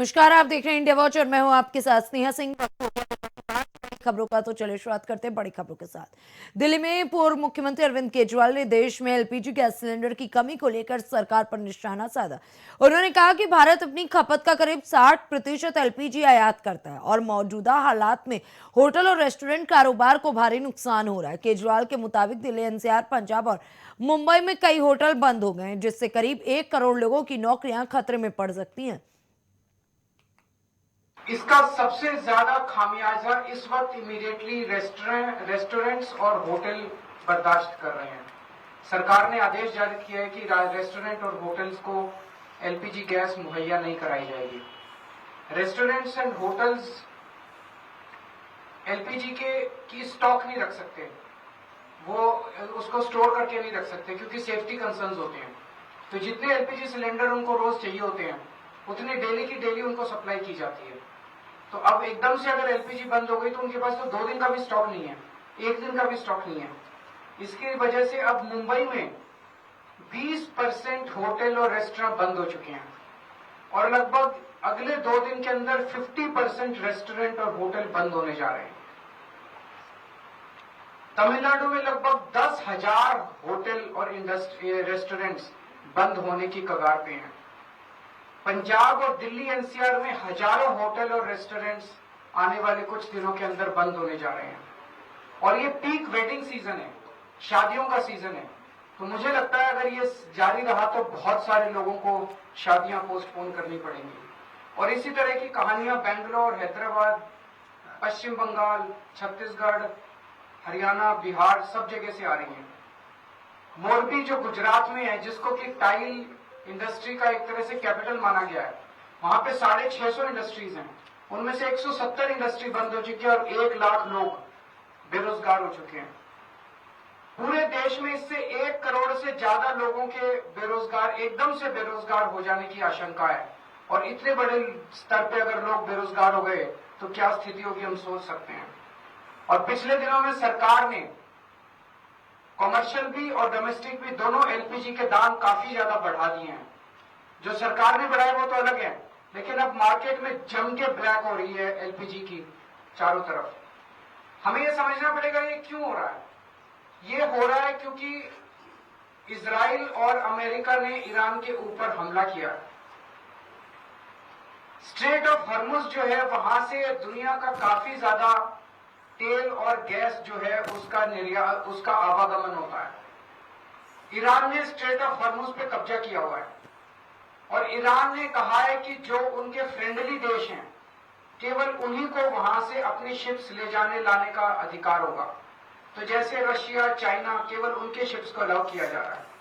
नमस्कार, आप देख रहे हैं इंडिया वॉच और मैं हूं आपके साथ स्नेहा सिंह। खबरों का तो चले शुरुआत करते हैं बड़ी खबरों के साथ। दिल्ली में पूर्व मुख्यमंत्री अरविंद केजरीवाल ने देश में एलपीजी गैस सिलेंडर की कमी को लेकर सरकार पर निशाना साधा। उन्होंने कहा कि भारत अपनी खपत का करीब 60% एलपीजी आयात करता है और मौजूदा हालात में होटल और रेस्टोरेंट कारोबार को भारी नुकसान हो रहा है। केजरीवाल के मुताबिक दिल्ली, एनसीआर, पंजाब और मुंबई में कई होटल बंद हो गए हैं, जिससे करीब 1 करोड़ लोगों की नौकरियां खतरे में पड़ सकती हैं। इसका सबसे ज्यादा खामियाजा इस वक्त इमीडिएटली रेस्टोरेंट्स और होटल बर्दाश्त कर रहे हैं। सरकार ने आदेश जारी किया है कि रेस्टोरेंट और होटल्स को एलपीजी गैस मुहैया नहीं कराई जाएगी। रेस्टोरेंट्स एंड होटल्स एलपीजी की स्टॉक नहीं रख सकते, वो उसको स्टोर करके नहीं रख सकते क्योंकि सेफ्टी कंसर्न्स होते हैं। तो जितने एलपीजी सिलेंडर उनको रोज चाहिए होते हैं उतने डेली की डेली उनको सप्लाई की जाती है। तो अब एकदम से अगर एलपीजी बंद हो गई तो उनके पास तो 2 दिन का भी स्टॉक नहीं है, 1 दिन का भी स्टॉक नहीं है। इसकी वजह से अब मुंबई में 20% होटल और रेस्टोरेंट बंद हो चुके हैं और लगभग अगले 2 दिन के अंदर 50% रेस्टोरेंट और होटल बंद होने जा रहे हैं। तमिलनाडु में लगभग 10,000 होटल और रेस्टोरेंट्स बंद होने की कगार पे हैं। पंजाब और दिल्ली एनसीआर में हजारों होटल और रेस्टोरेंट्स आने वाले कुछ दिनों के अंदर बंद होने जा रहे हैं और ये पीक वेडिंग सीजन है, शादियों का सीजन है। तो मुझे लगता है अगर ये जारी रहा तो बहुत सारे लोगों को शादियां पोस्टपोन करनी पड़ेंगी। और इसी तरह की कहानियां बेंगलोर, हैदराबाद, पश्चिम बंगाल, छत्तीसगढ़, हरियाणा, बिहार सब जगह से आ रही हैं। मोरबी जो गुजरात में है, जिसको कि टाइल इंडस्ट्री का एक तरह से कैपिटल माना गया है, वहां पे 650 इंडस्ट्रीज हैं। उनमें से 170 इंडस्ट्री बंद हो चुकी है और 1 लाख लोग बेरोजगार हो चुके हैं। पूरे देश में इससे 1 करोड़ से ज्यादा लोगों के एकदम से बेरोजगार हो जाने की आशंका है। और इतने बड़े स्तर पे अगर लोग बेरोजगार हो गए तो क्या स्थिति होगी हम सोच सकते हैं। और पिछले दिनों में सरकार ने कॉमर्शियल भी और डोमेस्टिक भी दोनों एलपीजी के दाम काफी ज्यादा बढ़ा दिए हैं। जो सरकार ने बढ़ाए वो तो अलग है, लेकिन अब मार्केट में जम के ब्लैक हो रही है एलपीजी की चारों तरफ। हमें यह समझना पड़ेगा ये क्यों हो रहा है। ये हो रहा है क्योंकि इजराइल और अमेरिका ने ईरान के ऊपर हमला किया। स्ट्रेट ऑफ हॉर्मुज जो है वहां से दुनिया का काफी ज्यादा तेल और गैस जो है उसका आवागमन होता है। ईरान ने स्ट्रेट ऑफ हॉर्मुज पे कब्जा किया हुआ है और ईरान ने कहा है कि जो उनके फ्रेंडली देश हैं केवल उन्हीं को वहां से अपनी शिप्स ले जाने लाने का अधिकार होगा। तो जैसे रशिया, चाइना, केवल उनके शिप्स को अलाउ किया जा रहा है।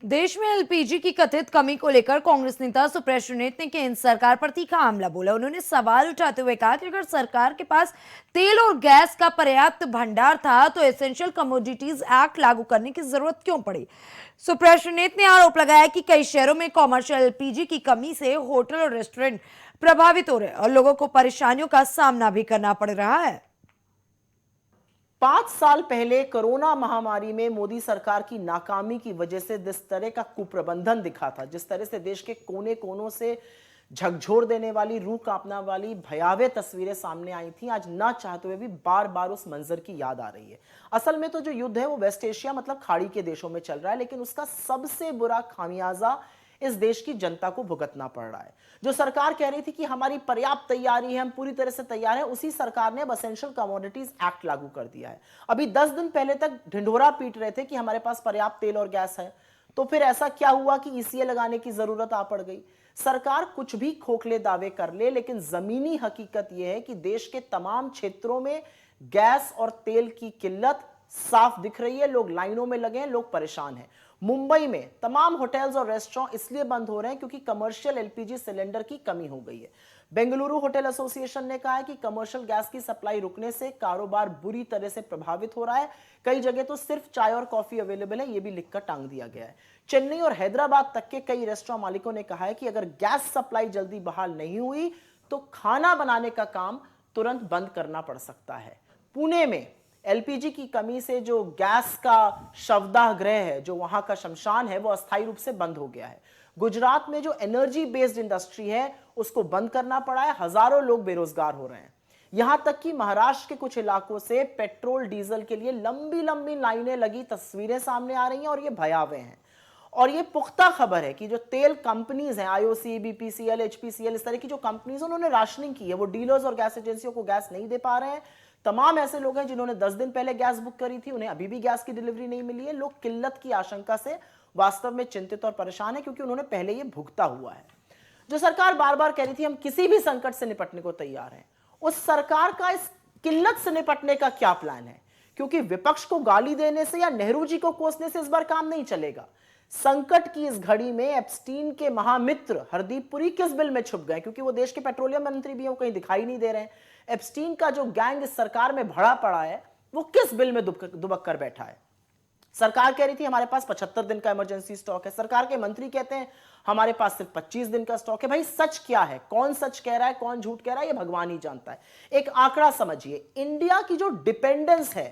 देश में एलपीजी की कथित कमी को लेकर कांग्रेस नेता सुप्रिया ने केंद्र सरकार पर तीखा हमला बोला। उन्होंने सवाल उठाते हुए कहा कि अगर सरकार के पास तेल और गैस का पर्याप्त भंडार था तो एसेंशियल कमोडिटीज एक्ट लागू करने की जरूरत क्यों पड़ी। सुप्रिया ने आरोप लगाया कि कई शहरों में कॉमर्शियल एलपीजी की कमी से होटल और रेस्टोरेंट प्रभावित हो रहे हैं और लोगों को परेशानियों का सामना भी करना पड़ रहा है। 5 साल पहले कोरोना महामारी में मोदी सरकार की नाकामी की वजह से जिस तरह का कुप्रबंधन दिखा था, जिस तरह से देश के कोने कोनों से झकझोर देने वाली, रूह कांपने वाली भयावह तस्वीरें सामने आई थी, आज ना चाहते हुए भी बार बार उस मंजर की याद आ रही है। असल में तो जो युद्ध है वो वेस्ट एशिया मतलब खाड़ी के देशों में चल रहा है, लेकिन उसका सबसे बुरा खामियाजा इस देश की जनता को भुगतना पड़ रहा है। जो सरकार कह रही थी कि हमारी पर्याप्त तैयारी है, हम पूरी तरह से तैयार हैं, उसी सरकार ने अब एसेंशियल कमोडिटीज एक्ट लागू कर दिया है। अभी 10 दिन पहले तक ढिंढोरा पीट रहे थे कि हमारे पास पर्याप्त तेल और गैस है, तो फिर ऐसा क्या हुआ कि ईसीए लगाने की जरूरत आ पड़ गई। सरकार कुछ भी खोखले दावे कर ले, लेकिन जमीनी हकीकत यह है कि देश के तमाम क्षेत्रों में गैस और तेल की किल्लत साफ दिख रही है। लोग लाइनों में लगे हैं, लोग परेशान हैं। मुंबई में तमाम होटल्स और रेस्टोरेंट इसलिए बंद हो रहे हैं क्योंकि कमर्शियल एलपीजी सिलेंडर की कमी हो गई है। बेंगलुरु होटल एसोसिएशन ने कहा है कि कमर्शियल गैस की सप्लाई रुकने से कारोबार बुरी तरह से प्रभावित हो रहा है। कई जगह तो सिर्फ चाय और कॉफी अवेलेबल है, यह भी लिखकर टांग दिया गया है। चेन्नई और हैदराबाद तक के कई रेस्टोरेंट मालिकों ने कहा है कि अगर गैस सप्लाई जल्दी बहाल नहीं हुई तो खाना बनाने का काम तुरंत बंद करना पड़ सकता है। पुणे में एलपीजी की कमी से जो गैस का शवदाह गृह है, जो वहां का शमशान है, वो अस्थायी रूप से बंद हो गया है। गुजरात में जो एनर्जी बेस्ड इंडस्ट्री है उसको बंद करना पड़ा है, हजारों लोग बेरोजगार हो रहे हैं। यहां तक कि महाराष्ट्र के कुछ इलाकों से पेट्रोल डीजल के लिए लंबी लंबी लाइनें लगी तस्वीरें सामने आ रही हैं और ये भयावह हैं। और ये पुख्ता खबर है कि जो तेल कंपनीज हैं, आईओसी, बीपीसीएल, एचपीसीएल, इस तरह की जो कंपनीज उन्होंने राशनिंग की है, वो डीलर्स और गैस एजेंसियों को गैस नहीं दे पा रहे हैं। तमाम ऐसे लोग हैं जिन्होंने 10 दिन पहले गैस बुक करी थी, उन्हें अभी भी गैस की डिलीवरी नहीं मिली है। लोग किल्लत की आशंका से वास्तव में चिंतित और परेशान है, क्योंकि उन्होंने पहले ये भुगता हुआ है। जो सरकार बार बार कह रही थी हम किसी भी संकट से निपटने को तैयार हैं, उस सरकार का इस किल्लत से निपटने का क्या प्लान है? क्योंकि विपक्ष को गाली देने से या नेहरू जी को कोसने से इस बार काम नहीं चलेगा। संकट की इस घड़ी में एप्स्टीन के महामित्र हरदीप पुरी किस बिल में छुप गए? क्योंकि वो देश के पेट्रोलियम मंत्री भी हैं, वो कहीं दिखाई नहीं दे रहे हैं। एप्स्टीन का जो गैंग इस सरकार में भरा पड़ा है, वो किस बिल में दुबक कर बैठा है? सरकार कह रही थी हमारे पास 75 दिन का इमरजेंसी स्टॉक है, सरकार के मंत्री कहते हैं हमारे पास सिर्फ 25 दिन का स्टॉक है। भाई सच क्या है? कौन सच कह रहा है, कौन झूठ कह रहा है, ये भगवान ही जानता है। एक आंकड़ा समझिए, इंडिया की जो डिपेंडेंस है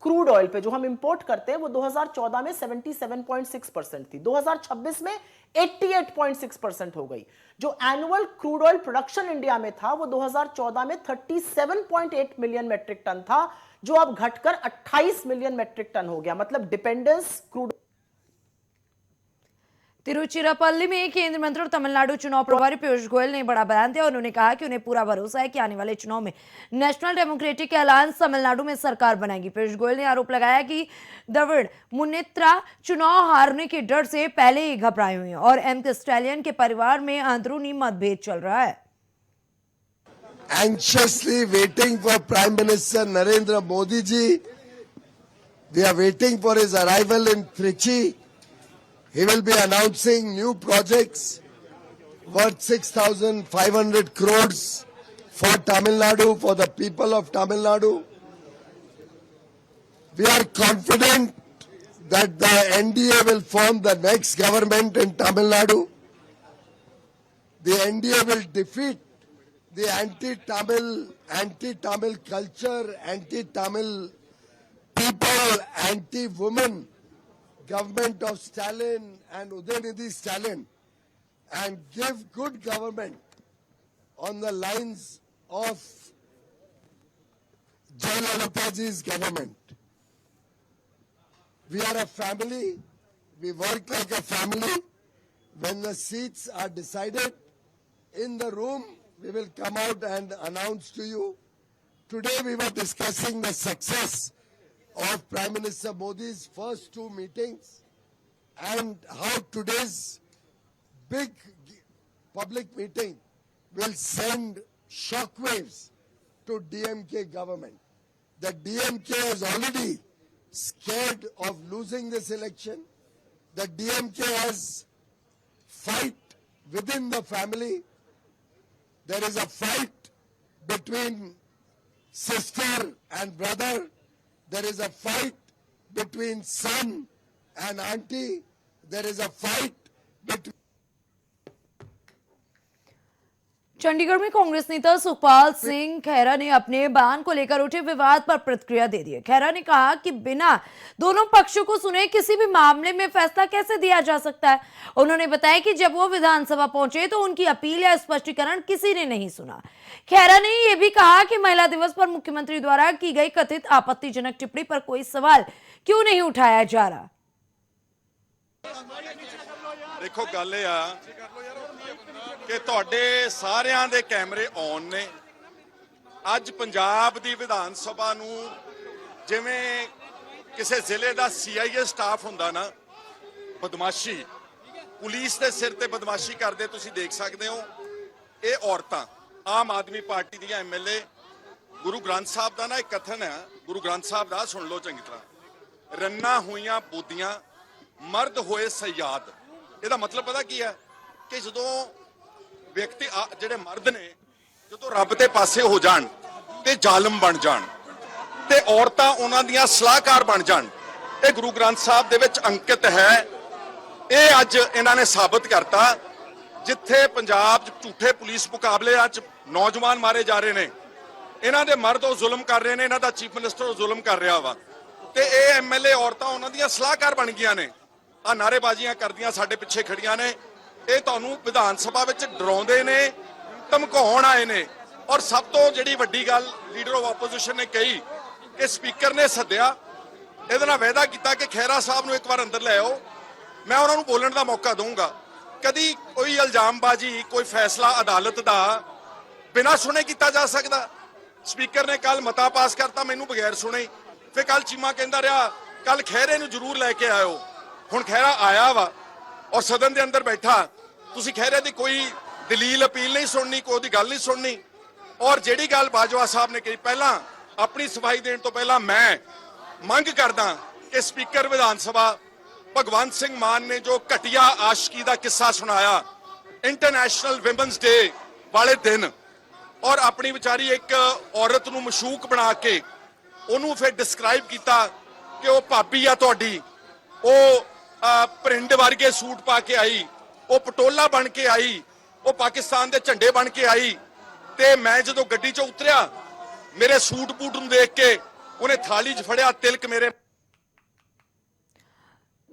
क्रूड ऑयल पे, जो हम इंपोर्ट करते हैं, वो 2014 में 77.6% थी, 2026 में 88.6% हो गई। जो annual crude oil production India में था वो 2014 में 37.8 मिलियन मेट्रिक टन था, जो अब घटकर 28 मिलियन मेट्रिक टन हो गया। मतलब डिपेंडेंस क्रूड। तिरुचिरापल्ली में केंद्रीय मंत्री और तमिलनाडु चुनाव प्रभारी पीयूष गोयल ने बड़ा बयान दिया। उन्होंने कहा कि उन्हें पूरा भरोसा है कि आने वाले चुनाव में नेशनल डेमोक्रेटिक अलायंस तमिलनाडु में सरकार बनाएगी। पीयूष गोयल ने आरोप लगाया कि द्रविड़ मुन्नेत्रा चुनाव हारने के डर से पहले ही घबराए हुए हैं और एम.के. स्टैलियन के परिवार में अंदरूनी मतभेद चल रहा है। Anxiously waiting for Prime Minister Narendra Modi ji. We are waiting for his arrival in Trichy. He will be announcing new projects worth 6,500 crores for Tamil Nadu, for the people of Tamil Nadu. We are confident that the NDA will form the next government in Tamil Nadu. The NDA will defeat the anti-Tamil culture, anti-Tamil people, anti-women government of Stalin and Udayanidhi Stalin, and give good government on the lines of Jayalalithaji's government. We are a family. We work like a family. When the seats are decided in the room, we will come out and announce to you. Today we were discussing the success of Prime Minister Modi's first two meetings and how today's big public meeting will send shockwaves to DMK government. The DMK is already scared of losing this election. The DMK has fight within the family. There is a fight between sister and brother. There is a fight between son and auntie. There is a fight between... Chandigarh में कांग्रेस नेता सुखपाल सिंह खैरा ने अपने बयान को लेकर उठे विवाद पर प्रतिक्रिया दे दी है। खैरा ने कहा कि बिना दोनों पक्षों को सुने किसी भी मामले में फैसला कैसे दिया जा सकता है। उन्होंने बताया कि जब वो विधानसभा पहुंचे तो उनकी अपील या स्पष्टीकरण किसी ने नहीं सुना। खैरा ने यह भी कहा कि महिला दिवस पर मुख्यमंत्री द्वारा की गई कथित आपत्तिजनक टिप्पणी पर कोई सवाल क्यों नहीं उठाया जा रहा। देखो गल कि ਤੁਹਾਡੇ ਸਾਰਿਆਂ ਦੇ ਕੈਮਰੇ ਔਨ ਨੇ। ਅੱਜ ਪੰਜਾਬ ਦੀ ਵਿਧਾਨ ਸਭਾ ਨੂੰ ਜਿਵੇਂ ਕਿਸੇ ਜ਼ਿਲ੍ਹੇ ਦਾ CIA ਸਟਾਫ ਹੁੰਦਾ ਨਾ, ਬਦਮਾਸ਼ੀ ਪੁਲਿਸ ਦੇ ਸਿਰ ਤੇ ਬਦਮਾਸ਼ੀ ਕਰਦੇ ਤੁਸੀਂ ਦੇਖ ਸਕਦੇ ਹੋ। ਇਹ ਔਰਤਾਂ ਆਮ ਆਦਮੀ ਪਾਰਟੀ ਦੀਆਂ MLA, ਗੁਰੂ ਗ੍ਰੰਥ ਸਾਹਿਬ ਦਾ ਨਾ ਇੱਕ ਕਥਨ ਹੈ, ਗੁਰੂ ਗ੍ਰੰਥ ਸਾਹਿਬ ਦਾ ਸੁਣ ਲਓ ਚੰਗੀ ਤਰ੍ਹਾਂ। ਰੰਨਾ ਹੋਈਆਂ ਬੋਦੀਆਂ ਮਰਦ ਹੋਏ ਸਯਾਦ। ਇਹਦਾ ਮਤਲਬ ਪਤਾ ਕੀ ਹੈ ਕਿ ਜਦੋਂ ਵਿਅਕਤੀ ਜਿਹੜੇ ਮਰਦ ਨੇ ਜਦੋਂ ਰੱਬ ਦੇ ਪਾਸੇ ਹੋ ਜਾਣ ਤੇ ਜ਼ਾਲਮ ਬਣ ਜਾਣ ਤੇ ਔਰਤਾਂ ਉਹਨਾਂ ਦੀਆਂ ਸਲਾਹਕਾਰ ਬਣ ਜਾਣ, ਇਹ ਗੁਰੂ ਗ੍ਰੰਥ ਸਾਹਿਬ ਦੇ ਵਿੱਚ ਅੰਕਿਤ ਹੈ। ਇਹ ਅੱਜ ਇਹਨਾਂ ਨੇ ਸਾਬਤ ਕਰਤਾ। ਜਿੱਥੇ ਪੰਜਾਬ 'ਚ ਝੂਠੇ ਪੁਲਿਸ ਮੁਕਾਬਲਿਆਂ 'ਚ ਨੌਜਵਾਨ ਮਾਰੇ ਜਾ ਰਹੇ ਨੇ, ਇਹਨਾਂ ਦੇ ਮਰਦ ਉਹ ਜ਼ੁਲਮ ਕਰ ਰਹੇ ਨੇ, ਇਹਨਾਂ ਦਾ ਚੀਫ ਮਿਨਿਸਟਰ ਉਹ ਜ਼ੁਲਮ ਕਰ ਰਿਹਾ ਵਾ ਤੇ ਇਹ ਐਮਐਲਏ ਔਰਤਾਂ ਉਹਨਾਂ ਦੀਆਂ ਸਲਾਹਕਾਰ ਬਣ ਗਈਆਂ ਨੇ, ਆ ਨਾਅਰੇਬਾਜ਼ੀਆਂ ਕਰਦੀਆਂ ਸਾਡੇ ਪਿੱਛੇ ਖੜੀਆਂ ਨੇ। ਇਹ ਤੁਹਾਨੂੰ ਵਿਧਾਨ ਸਭਾ ਵਿੱਚ ਡਰਾਉਂਦੇ ਨੇ, ਧਮਕਾਉਣ ਆਏ ਨੇ। ਔਰ ਸਭ ਤੋਂ ਜਿਹੜੀ ਵੱਡੀ ਗੱਲ ਲੀਡਰ ਆਫ ਆਪੋਜੀਸ਼ਨ ਨੇ ਕਹੀ ਕਿ ਸਪੀਕਰ ਨੇ ਸੱਦਿਆ, ਇਹਦੇ ਨਾਲ ਵਾਅਦਾ ਕੀਤਾ ਕਿ ਖਹਿਰਾ ਸਾਹਿਬ ਨੂੰ ਇੱਕ ਵਾਰ ਅੰਦਰ ਲੈ ਆਓ, ਮੈਂ ਉਹਨਾਂ ਨੂੰ ਬੋਲਣ ਦਾ ਮੌਕਾ ਦਊਂਗਾ। ਕਦੀ ਕੋਈ ਇਲਜ਼ਾਮਬਾਜ਼ੀ, ਕੋਈ ਫੈਸਲਾ ਅਦਾਲਤ ਦਾ ਬਿਨਾਂ ਸੁਣੇ ਕੀਤਾ ਜਾ ਸਕਦਾ? ਸਪੀਕਰ ਨੇ ਕੱਲ ਮਤਾ ਪਾਸ ਕਰਤਾ ਮੈਨੂੰ ਬਗੈਰ ਸੁਣੇ, ਫਿਰ ਕੱਲ ਚੀਮਾ ਕਹਿੰਦਾ ਰਿਹਾ ਕੱਲ ਖਹਿਰੇ ਨੂੰ ਜ਼ਰੂਰ ਲੈ ਕੇ ਆਇਓ। ਹੁਣ ਖਹਿਰਾ ਆਇਆ ਵਾ ਔਰ ਸਦਨ ਦੇ ਅੰਦਰ ਬੈਠਾ, ਤੁਸੀਂ ਖਹਿਰੇ ਦੀ ਕੋਈ ਦਲੀਲ ਅਪੀਲ ਨਹੀਂ ਸੁਣਨੀ, ਕੋਈ ਉਹਦੀ ਗੱਲ ਨਹੀਂ ਸੁਣਨੀ। ਔਰ ਜਿਹੜੀ ਗੱਲ ਬਾਜਵਾ ਸਾਹਿਬ ਨੇ ਕਹੀ, ਪਹਿਲਾਂ ਆਪਣੀ ਸਫਾਈ ਦੇਣ ਤੋਂ ਪਹਿਲਾਂ ਮੈਂ ਮੰਗ ਕਰਦਾ ਕਿ ਸਪੀਕਰ ਵਿਧਾਨ ਸਭਾ ਭਗਵੰਤ ਸਿੰਘ ਮਾਨ ਨੇ ਜੋ ਘਟੀਆ ਆਸ਼ਕੀ ਦਾ ਕਿੱਸਾ ਸੁਣਾਇਆ ਇੰਟਰਨੈਸ਼ਨਲ ਵਿਮਨਸ ਡੇ ਵਾਲੇ ਦਿਨ, ਔਰ ਆਪਣੀ ਵਿਚਾਰੀ ਇੱਕ ਔਰਤ ਨੂੰ ਮਸ਼ੂਕ ਬਣਾ ਕੇ ਉਹਨੂੰ ਫਿਰ ਡਿਸਕ੍ਰਾਈਬ ਕੀਤਾ ਕਿ ਉਹ ਭਾਬੀ ਆ ਤੁਹਾਡੀ, ਉਹ ਪ੍ਰਿੰਡ ਵਰਗੇ ਸੂਟ ਪਾ ਕੇ ਆਈ, ਉਹ ਪਟੋਲਾ ਬਣ ਕੇ ਆਈ, ਉਹ ਪਾਕਿਸਤਾਨ ਦੇ ਝੰਡੇ ਬਣ ਕੇ ਆਈ। ਤੇ ਮੈਂ ਜਦੋਂ ਗੱਡੀ 'ਚੋਂ ਉਤਰਿਆ, ਮੇਰੇ ਸੂਟ ਬੂਟ ਨੂੰ ਦੇਖ ਕੇ ਉਹਨੇ थाली 'ਚ फड़िया तिलक मेरे।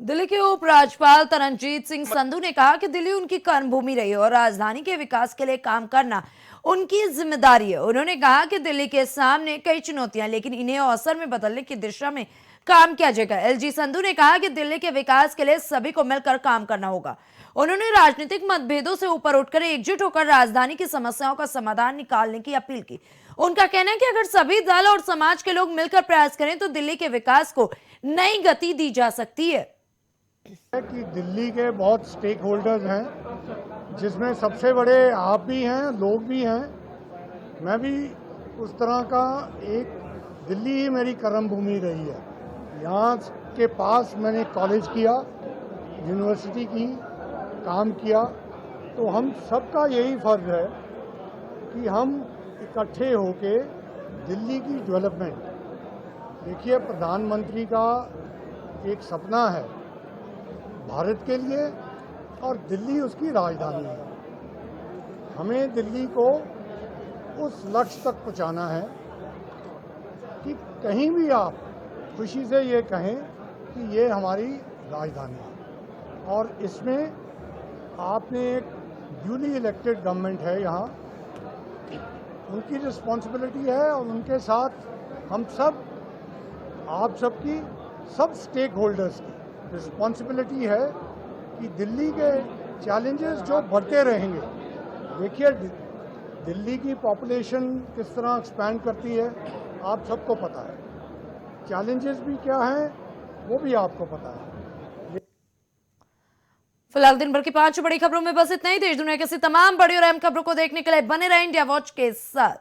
दिल्ली के उपराज्यपाल तरनजीत सिंह संधू ने कहा कि दिल्ली उनकी कर्मभूमि रही है और राजधानी के विकास के लिए काम करना उनकी जिम्मेदारी है। उन्होंने कहा कि दिल्ली के सामने कई चुनौतियां, लेकिन इन्हें अवसर में बदलने की दिशा में काम किया जाएगा। एलजी संधू ने कहा कि दिल्ली के विकास के लिए सभी को मिलकर काम करना होगा। उन्होंने राजनीतिक मतभेदों से ऊपर उठकर एकजुट होकर राजधानी की समस्याओं का समाधान निकालने की अपील की। उनका कहना है कि अगर सभी दल और समाज के लोग मिलकर प्रयास करें तो दिल्ली के विकास को नई गति दी जा सकती है। कि दिल्ली के बहुत स्टेक होल्डर्स हैं, जिसमें सबसे बड़े आप भी हैं, लोग भी हैं, मैं भी उस तरह का एक। दिल्ली ही मेरी कर्मभूमि रही है। यहाँ के पास मैंने कॉलेज किया, यूनिवर्सिटी की, काम किया। तो हम सबका यही फर्ज है कि हम इकट्ठे होके दिल्ली की डेवलपमेंट। देखिए, प्रधानमंत्री का एक सपना है भारत के लिए और दिल्ली उसकी राजधानी है। हमें दिल्ली को उस लक्ष्य तक पहुंचाना है कि कहीं भी आप खुशी से ये कहें कि ये हमारी राजधानी है। और इसमें आपने एक ड्यूली इलेक्टेड गवर्नमेंट है यहाँ, उनकी रिस्पॉन्सिबिलिटी है और उनके साथ हम सब, आप सबकी, सब स्टेक होल्डर्स की रिस्पॉन्सिबिलिटी है कि दिल्ली के चैलेंजेस जो बढ़ते रहेंगे। देखिए, दिल्ली की पॉपुलेशन किस तरह एक्सपैंड करती है आप सबको पता है, चैलेंजेस भी क्या हैं वो भी आपको पता है। फिलहाल दिन भर की 5 बड़ी खबरों में बस इतना ही। देश दुनिया की तमाम बड़ी और अहम खबरों को देखने के लिए बने रहें इंडिया वॉच के साथ।